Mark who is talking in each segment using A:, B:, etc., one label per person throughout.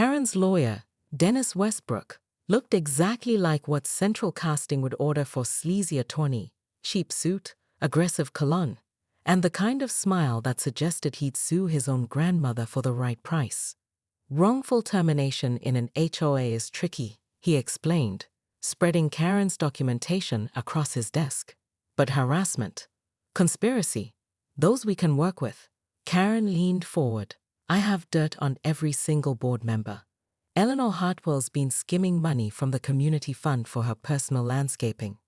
A: Karen's lawyer, Dennis Westbrook, looked exactly like what central casting would order for sleazy attorney: cheap suit, aggressive cologne, and the kind of smile that suggested he'd sue his own grandmother for the right price. Wrongful termination in an HOA is tricky, he explained, spreading Karen's documentation across his desk. But harassment, conspiracy, those we can work with. Karen leaned forward. I have dirt on every single board member. Eleanor Hartwell's been skimming money from the community fund for her personal landscaping.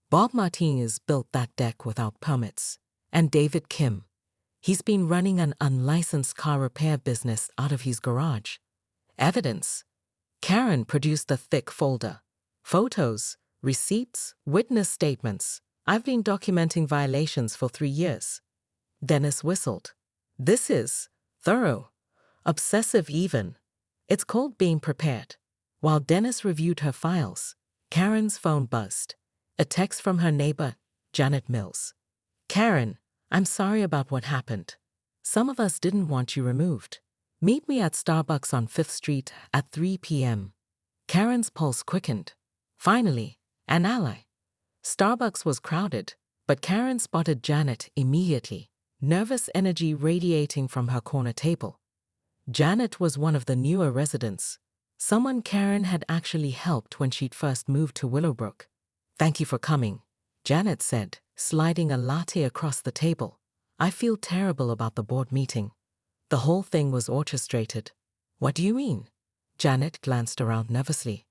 A: Bob Martinez built that deck without permits. And David Kim. He's been running an unlicensed car repair business out of his garage. Evidence. Karen produced a thick folder. Photos, receipts, witness statements. I've been documenting violations for 3 years. Dennis whistled. This is thorough. Obsessive even. It's called being prepared. While Dennis reviewed her files, Karen's phone buzzed. A text from her neighbor, Janet Mills. Karen, I'm sorry about what happened. Some of us didn't want you removed. Meet me at Starbucks on 5th Street at 3 p.m. Karen's pulse quickened. Finally, an ally. Starbucks was crowded, but Karen spotted Janet immediately, nervous energy radiating from her corner table. Janet was one of the newer residents, someone Karen had actually helped when she'd first moved to Willowbrook. Thank you for coming, Janet said, sliding a latte across the table. I feel terrible about the board meeting. The whole thing was orchestrated. What do you mean? Janet glanced around nervously.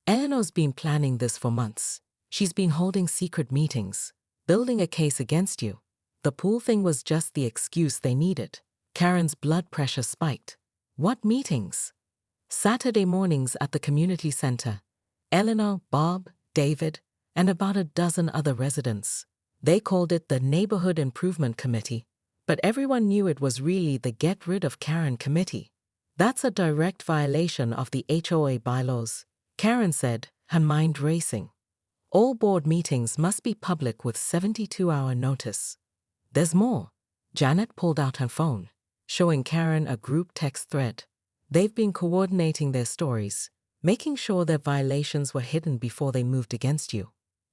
A: Eleanor's been planning this for months. She's been holding secret meetings, building a case against you. The pool thing was just the excuse they needed. Karen's blood pressure spiked. What meetings? Saturday mornings at the community center. Eleanor, Bob, David, and about a dozen other residents. They called it the Neighborhood Improvement Committee, but everyone knew it was really the Get Rid of Karen Committee. That's a direct violation of the HOA bylaws, Karen said, her mind racing. All board meetings must be public with 72-hour notice. There's more. Janet pulled out her phone, showing Karen a group text thread. They've been coordinating their stories, making sure their violations were hidden before they moved against you.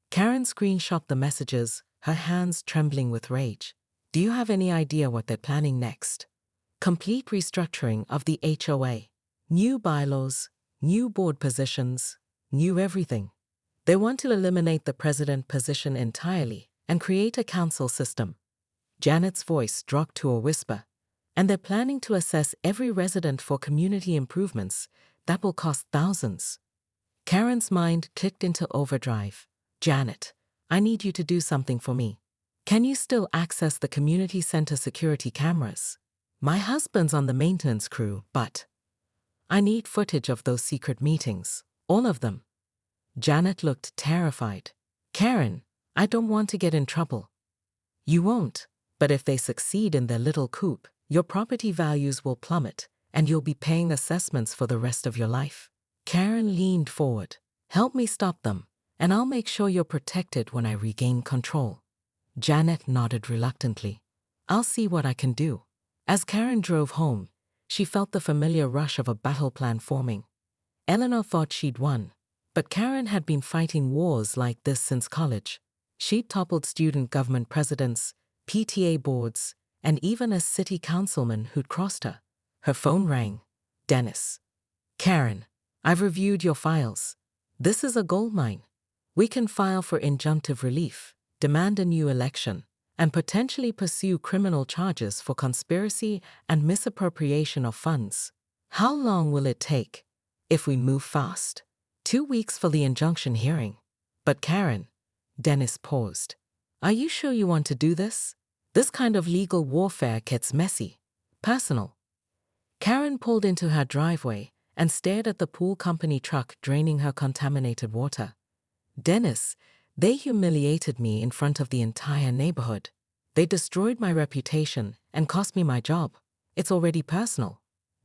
A: Karen screenshot the messages, her hands trembling with rage. Do you have any idea what they're planning next? Complete restructuring of the HOA. New bylaws, new board positions, new everything. They want to eliminate the president position entirely and create a council system. Janet's voice dropped to a whisper. And they're planning to assess every resident for community improvements that will cost thousands. Karen's mind clicked into overdrive. Janet, I need you to do something for me. Can you still access the community center security cameras? My husband's on the maintenance crew, but I need footage of those secret meetings, all of them. Janet looked terrified. Karen, I don't want to get in trouble. You won't, but if they succeed in their little coup, your property values will plummet, and you'll be paying assessments for the rest of your life. Karen leaned forward. Help me stop them, and I'll make sure you're protected when I regain control. Janet nodded reluctantly. I'll see what I can do. As Karen drove home, she felt the familiar rush of a battle plan forming. Eleanor thought she'd won, but Karen had been fighting wars like this since college. She'd toppled student government presidents, PTA boards, and even a city councilman who'd crossed her. Her phone rang. Dennis. Karen, I've reviewed your files. This is a goldmine. We can file for injunctive relief, demand a new election, and potentially pursue criminal charges for conspiracy and misappropriation of funds. How long will it take? If we move fast. 2 weeks for the injunction hearing. But Karen, Dennis paused. Are you sure you want to do this? This kind of legal warfare gets messy, personal. Karen pulled into her driveway and stared at the pool company truck draining her contaminated water. Dennis, they humiliated me in front of the entire neighborhood. They destroyed my reputation and cost me my job. It's already personal.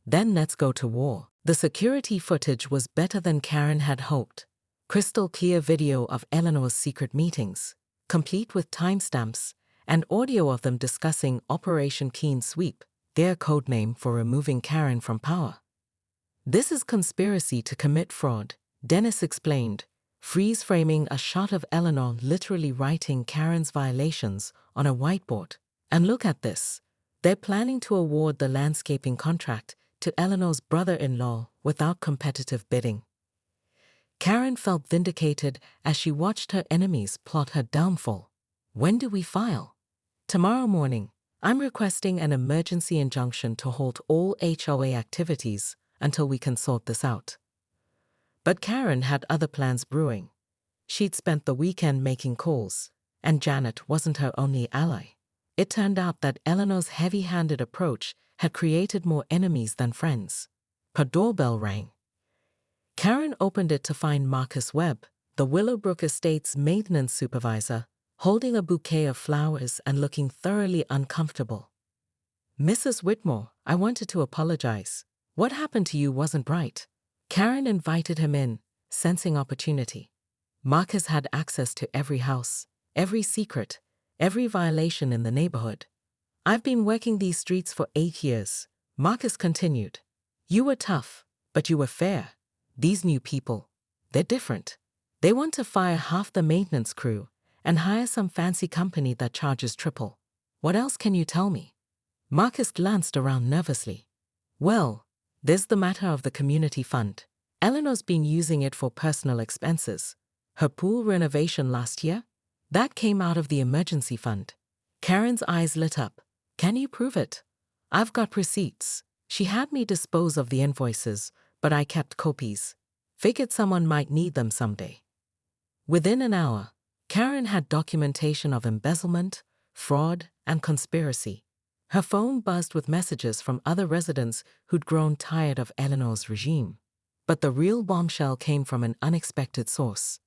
A: Then let's go to war. The security footage was better than Karen had hoped. Crystal clear video of Eleanor's secret meetings, complete with timestamps, and audio of them discussing Operation Clean Sweep, their codename for removing Karen from power. This is conspiracy to commit fraud, Dennis explained, freeze-framing a shot of Eleanor literally writing Karen's violations on a whiteboard. And look at this. They're planning to award the landscaping contract to Eleanor's brother-in-law without competitive bidding. Karen felt vindicated as she watched her enemies plot her downfall. When do we file? Tomorrow morning. I'm requesting an emergency injunction to halt all HOA activities until we can sort this out. But Karen had other plans brewing. She'd spent the weekend making calls, and Janet wasn't her only ally. It turned out that Eleanor's heavy-handed approach had created more enemies than friends. Her doorbell rang. Karen opened it to find Marcus Webb, the Willowbrook Estate's maintenance supervisor, holding a bouquet of flowers and looking thoroughly uncomfortable. "Mrs. Whitmore, I wanted to apologize. What happened to you wasn't right." Karen invited him in, sensing opportunity. Marcus had access to every house, every secret, every violation in the neighborhood. "I've been working these streets for 8 years, Marcus continued. "You were tough, but you were fair. These new people, they're different. They want to fire half the maintenance crew and hire some fancy company that charges triple. What else can you tell me?" Marcus glanced around nervously. "Well, there's the matter of the community fund. Eleanor's been using it for personal expenses. Her pool renovation last year? That came out of the emergency fund." Karen's eyes lit up. "Can you prove it?" "I've got receipts. She had me dispose of the invoices, but I kept copies. Figured someone might need them someday." Within an hour, Karen had documentation of embezzlement, fraud, and conspiracy. Her phone buzzed with messages from other residents who'd grown tired of Eleanor's regime. But the real bombshell came from an unexpected source.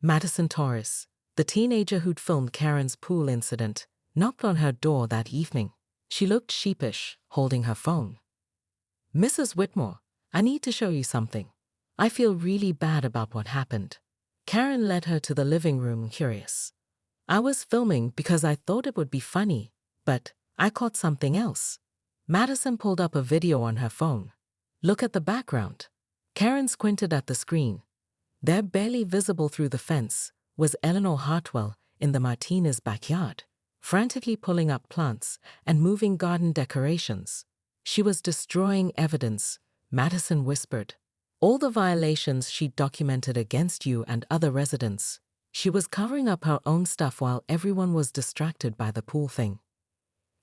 A: Madison Torres, the teenager who'd filmed Karen's pool incident, knocked on her door that evening. She looked sheepish, holding her phone. "Mrs. Whitmore, I need to show you something. I feel really bad about what happened." Karen led her to the living room, curious. "I was filming because I thought it would be funny, but I caught something else." Madison pulled up a video on her phone. "Look at the background." Karen squinted at the screen. There, barely visible through the fence, was Eleanor Hartwell in the Martinez backyard, frantically pulling up plants and moving garden decorations. "She was destroying evidence," Madison whispered. "All the violations she'd documented against you and other residents. She was covering up her own stuff while everyone was distracted by the pool thing."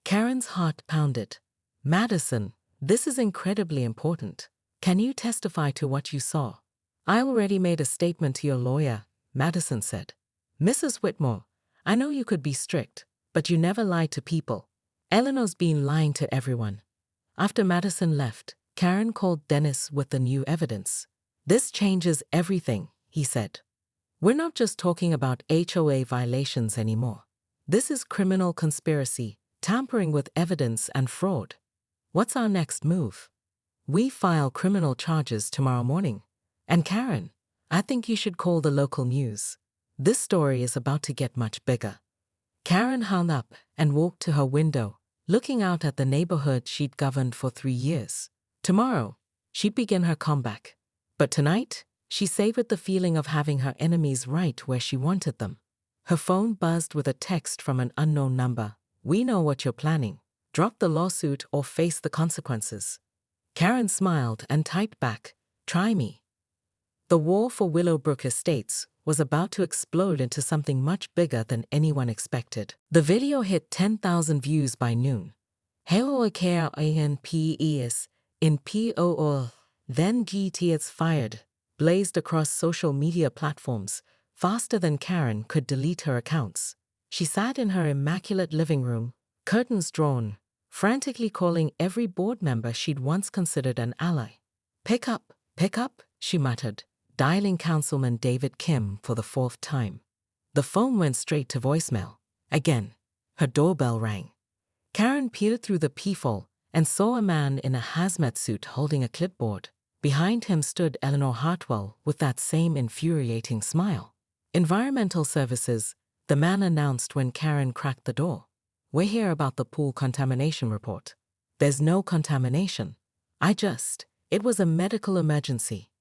A: Karen's heart pounded. "Madison, this is incredibly important. Can you testify to what you saw?" "I already made a statement to your lawyer," Madison said. "Mrs. Whitmore, I know you could be strict, but you never lied to people. Eleanor's been lying to everyone." After Madison left, Karen called Dennis with the new evidence. "This changes everything," he said. "We're not just talking about HOA violations anymore. This is criminal conspiracy, tampering with evidence, and fraud. What's our next move?" "We file criminal charges tomorrow morning. And Karen, I think you should call the local news. This story is about to get much bigger." Karen hung up and walked to her window, looking out at the neighborhood she'd governed for 3 years. Tomorrow, she'd begin her comeback. But tonight, she savored the feeling of having her enemies right where she wanted them. Her phone buzzed with a text from an unknown number. "We know what you're planning. Drop the lawsuit or face the consequences." Karen smiled and typed back, "Try me." The war for Willowbrook Estates was about to explode into something much bigger than anyone expected. The video hit 10,000 views by noon. HOA KRANPES in POO, then GT's fired, blazed across social media platforms faster than Karen could delete her accounts. She sat in her immaculate living room, curtains drawn, frantically calling every board member she'd once considered an ally. Pick up," she muttered, dialing Councilman David Kim for the 4th time. The phone went straight to voicemail. Again, her doorbell rang. Karen peered through the peephole and saw a man in a hazmat suit holding a clipboard. Behind him stood Eleanor Hartwell with that same infuriating smile. "Environmental Services," the man announced when Karen cracked the door. "We're here about the pool contamination report." "There's no contamination. I just It was a medical emergency.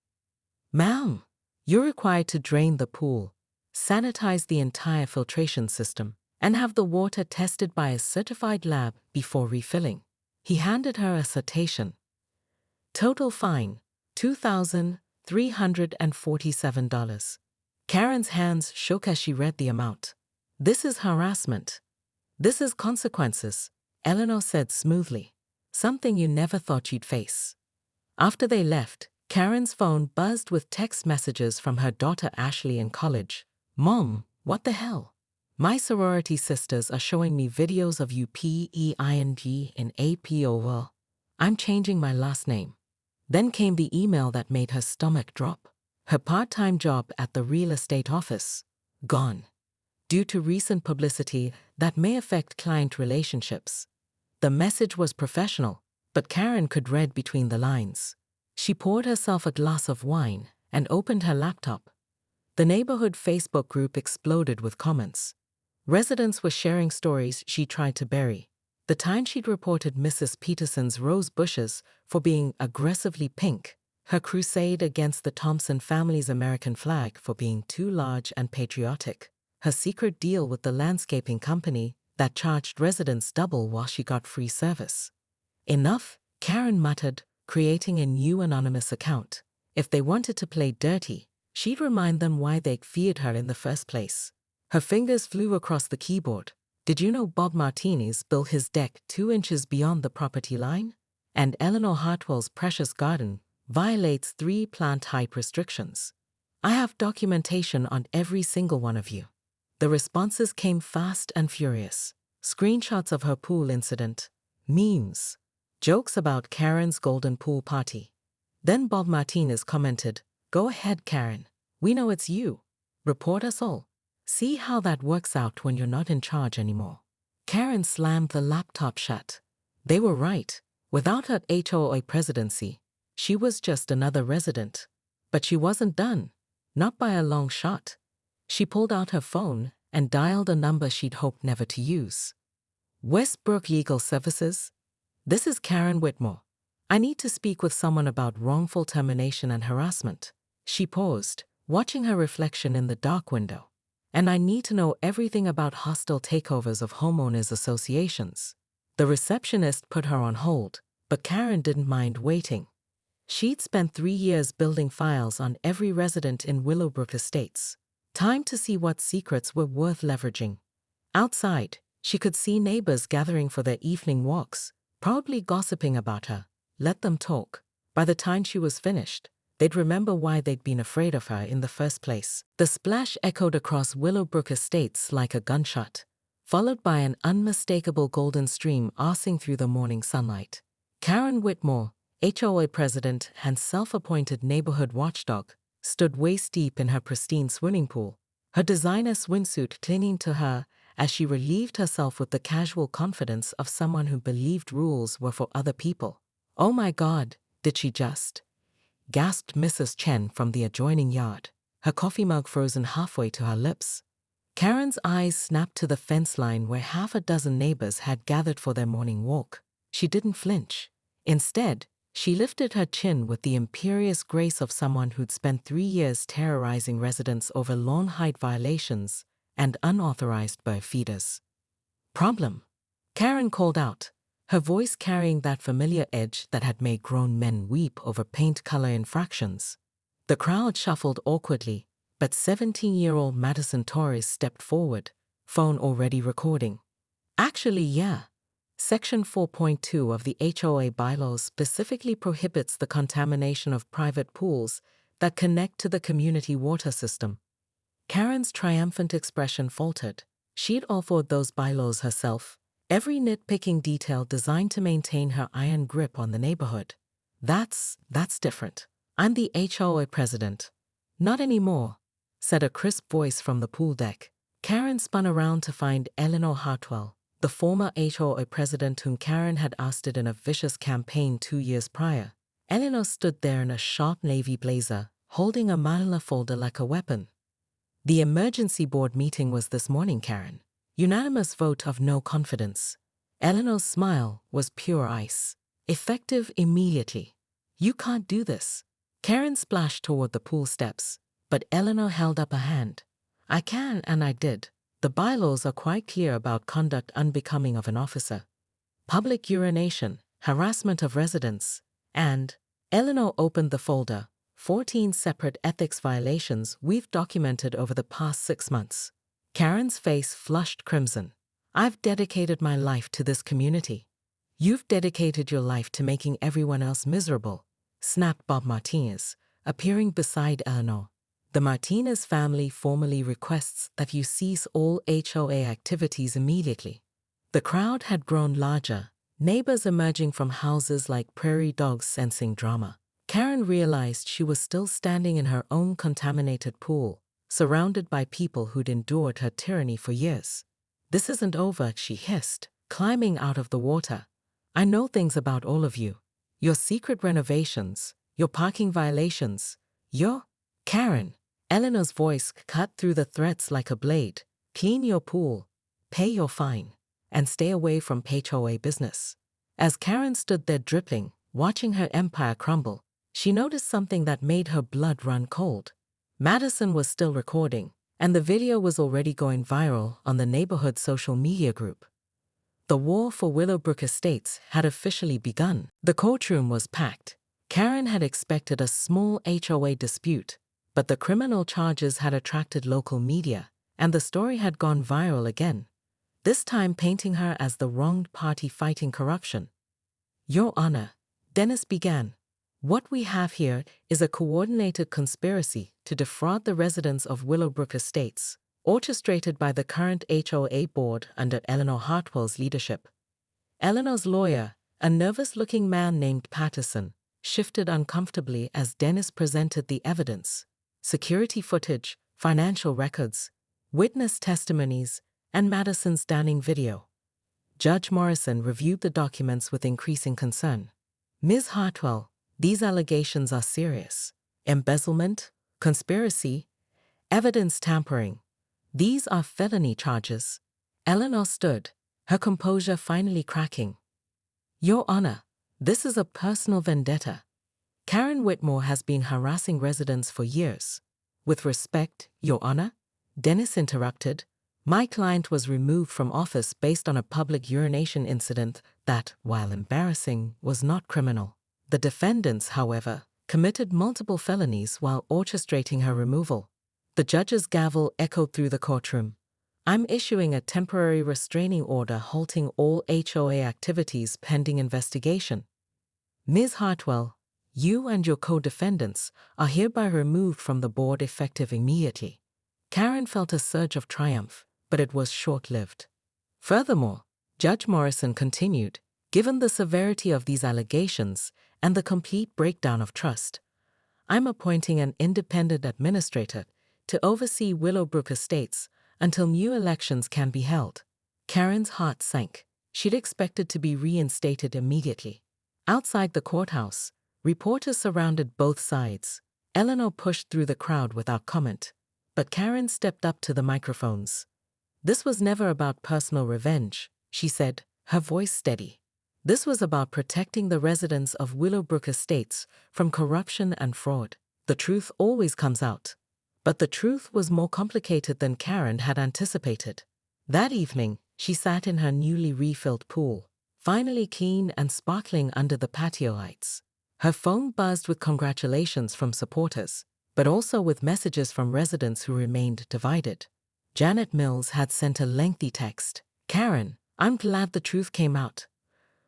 A: Ma'am, you're required to drain the pool, sanitize the entire filtration system, and have the water tested by a certified lab before refilling. He handed her a citation. Total fine, $2,347. Karen's hands shook as she read the amount. This is harassment. This is consequences, Eleanor said smoothly. Something you never thought you'd face. After they left, Karen's phone buzzed with text messages from her daughter Ashley in college. Mom, what the hell? My sorority sisters are showing me videos of you PEING in APOL. I'm changing my last name. Then came the email that made her stomach drop. Her part-time job at the real estate office. Gone. Due to recent publicity that may affect client relationships. The message was professional, but Karen could read between the lines. She poured herself a glass of wine and opened her laptop. The neighborhood Facebook group exploded with comments. Residents were sharing stories she tried to bury. The time she'd reported Mrs. Peterson's rose bushes for being aggressively pink, her crusade against the Thompson family's American flag for being too large and patriotic, her secret deal with the landscaping company that charged residents double while she got free service. Enough, Karen muttered, creating a new anonymous account. If they wanted to play dirty, she'd remind them why they feared her in the first place. Her fingers flew across the keyboard. Did you know Bob Martinez built his deck 2 inches beyond the property line? And Eleanor Hartwell's precious garden violates 3 plant height restrictions. I have documentation on every single one of you. The responses came fast and furious. Screenshots of her pool incident, memes, jokes about Karen's golden pool party. Then Bob Martinez commented, "Go ahead, Karen. We know it's you. Report us all. See how that works out when you're not in charge anymore." Karen slammed the laptop shut. They were right. Without her HOA presidency, she was just another resident. But she wasn't done. Not by a long shot. She pulled out her phone and dialed a number she'd hoped never to use. Westbrook Legal Services? This is Karen Whitmore. I need to speak with someone about wrongful termination and harassment. She paused, watching her reflection in the dark window. And I need to know everything about hostile takeovers of homeowners associations. The receptionist put her on hold, but Karen didn't mind waiting. She'd spent 3 years building files on every resident in Willowbrook Estates. Time to see what secrets were worth leveraging. Outside, she could see neighbors gathering for their evening walks, proudly gossiping about her. Let them talk. By the time she was finished, they'd remember why they'd been afraid of her in the first place. The splash echoed across Willowbrook Estates like a gunshot, followed by an unmistakable golden stream arcing through the morning sunlight. Karen Whitmore, HOA president and self-appointed neighborhood watchdog, stood waist-deep in her pristine swimming pool, her designer swimsuit clinging to her as she relieved herself with the casual confidence of someone who believed rules were for other people. "Oh my God, did she just?" gasped Mrs. Chen from the adjoining yard, her coffee mug frozen halfway to her lips. Karen's eyes snapped to the fence line where half a dozen neighbors had gathered for their morning walk. She didn't flinch. Instead, she lifted her chin with the imperious grace of someone who'd spent 3 years terrorizing residents over lawn height violations and unauthorized bird feeders. "Problem," Karen called out, her voice carrying that familiar edge that had made grown men weep over paint color infractions. The crowd shuffled awkwardly, but 17-year-old Madison Torres stepped forward, phone already recording. "Actually, yeah. Section 4.2 of the HOA bylaws specifically prohibits the contamination of private pools that connect to the community water system." Karen's triumphant expression faltered. She'd authored those bylaws herself, every nitpicking detail designed to maintain her iron grip on the neighborhood. That's different. I'm the HOA president." "Not anymore," said a crisp voice from the pool deck. Karen spun around to find Eleanor Hartwell, the former HOA president whom Karen had ousted in a vicious campaign 2 years prior. Eleanor stood there in a sharp navy blazer, holding a manila folder like a weapon. "The emergency board meeting was this morning, Karen. Unanimous vote of no confidence." Eleanor's smile was pure ice. "Effective immediately." You can't do this. Karen splashed toward the pool steps, but Eleanor held up a hand. I can, and I did. The bylaws are quite clear about conduct unbecoming of an officer. Public urination, harassment of residents, and Eleanor opened the folder. 14 separate ethics violations we've documented over the past 6 months. Karen's face flushed crimson. I've dedicated my life to this community. You've dedicated your life to making everyone else miserable, snapped Bob Martinez, appearing beside Eleanor. The Martinez family formally requests that you cease all HOA activities immediately. The crowd had grown larger, neighbors emerging from houses like prairie dogs sensing drama. Karen realized she was still standing in her own contaminated pool, surrounded by people who'd endured her tyranny for years. This isn't over, she hissed, climbing out of the water. I know things about all of you. Your secret renovations, your parking violations, your… Karen. Eleanor's voice cut through the threats like a blade. Clean your pool, pay your fine, and stay away from HOA business. As Karen stood there dripping, watching her empire crumble, she noticed something that made her blood run cold. Madison was still recording, and the video was already going viral on the neighborhood social media group. The war for Willowbrook Estates had officially begun. The courtroom was packed. Karen had expected a small HOA dispute, but the criminal charges had attracted local media, and the story had gone viral again, this time painting her as the wronged party fighting corruption. Your Honor, Dennis began. What we have here is a coordinated conspiracy to defraud the residents of Willowbrook Estates, orchestrated by the current HOA board under Eleanor Hartwell's leadership. Eleanor's lawyer, a nervous-looking man named Patterson, shifted uncomfortably as Dennis presented the evidence: security footage, financial records, witness testimonies, and Madison's damning video. Judge Morrison reviewed the documents with increasing concern. Ms. Hartwell, these allegations are serious. Embezzlement, conspiracy, evidence tampering. These are felony charges. Eleanor stood, her composure finally cracking. Your Honor, this is a personal vendetta. Karen Whitmore has been harassing residents for years. With respect, Your Honor, Dennis interrupted. My client was removed from office based on a public urination incident that, while embarrassing, was not criminal. The defendants, however, committed multiple felonies while orchestrating her removal. The judge's gavel echoed through the courtroom. I'm issuing a temporary restraining order halting all HOA activities pending investigation. Ms. Hartwell, you and your co-defendants are hereby removed from the board effective immediately. Karen felt a surge of triumph, but it was short-lived. Furthermore, Judge Morrison continued, given the severity of these allegations and the complete breakdown of trust, I'm appointing an independent administrator to oversee Willowbrook Estates until new elections can be held. Karen's heart sank. She'd expected to be reinstated immediately. Outside the courthouse, reporters surrounded both sides. Eleanor pushed through the crowd without comment, but Karen stepped up to the microphones. This was never about personal revenge, she said, her voice steady. This was about protecting the residents of Willowbrook Estates from corruption and fraud. The truth always comes out. But the truth was more complicated than Karen had anticipated. That evening, she sat in her newly refilled pool, finally clean and sparkling under the patio lights. Her phone buzzed with congratulations from supporters, but also with messages from residents who remained divided. Janet Mills had sent a lengthy text. Karen, I'm glad the truth came out.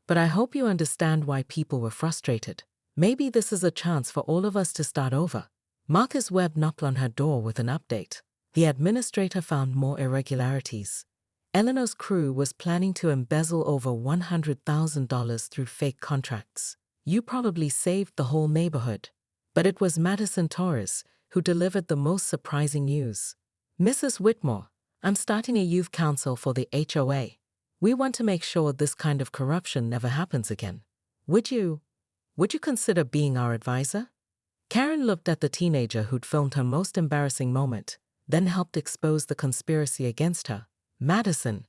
A: But I hope you understand why people were frustrated. Maybe this is a chance for all of us to start over. Marcus Webb knocked on her door with an update. The administrator found more irregularities. Eleanor's crew was planning to embezzle over $100,000 through fake contracts. You probably saved the whole neighborhood. But it was Madison Torres who delivered the most surprising news. Mrs. Whitmore, I'm starting a youth council for the HOA. We want to make sure this kind of corruption never happens again. Would you consider being our advisor? Karen looked at the teenager who'd filmed her most embarrassing moment, then helped expose the conspiracy against her. Madison,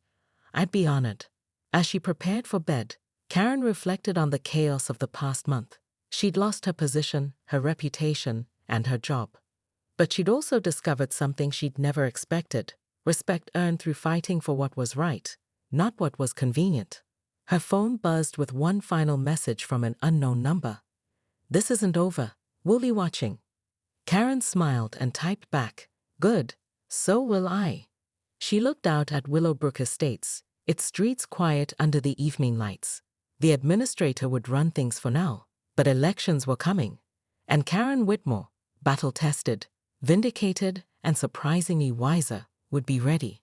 A: I'd be honored. As she prepared for bed, Karen reflected on the chaos of the past month. She'd lost her position, her reputation, and her job. But she'd also discovered something she'd never expected: respect earned through fighting for what was right, not what was convenient. Her phone buzzed with one final message from an unknown number. "This isn't over. We'll be watching." Karen smiled and typed back, "Good, so will I." She looked out at Willowbrook Estates, its streets quiet under the evening lights. The administrator would run things for now, but elections were coming. And Karen Whitmore, battle-tested, vindicated, and surprisingly wiser, would be ready.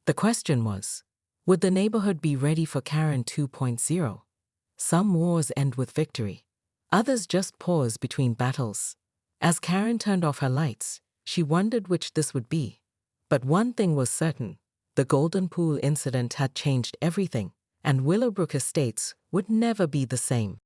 A: The question was, would the neighborhood be ready for Karen 2.0? Some wars end with victory. Others just pause between battles. As Karen turned off her lights, she wondered which this would be. But one thing was certain: the Golden Pool incident had changed everything, and Willowbrook Estates would never be the same.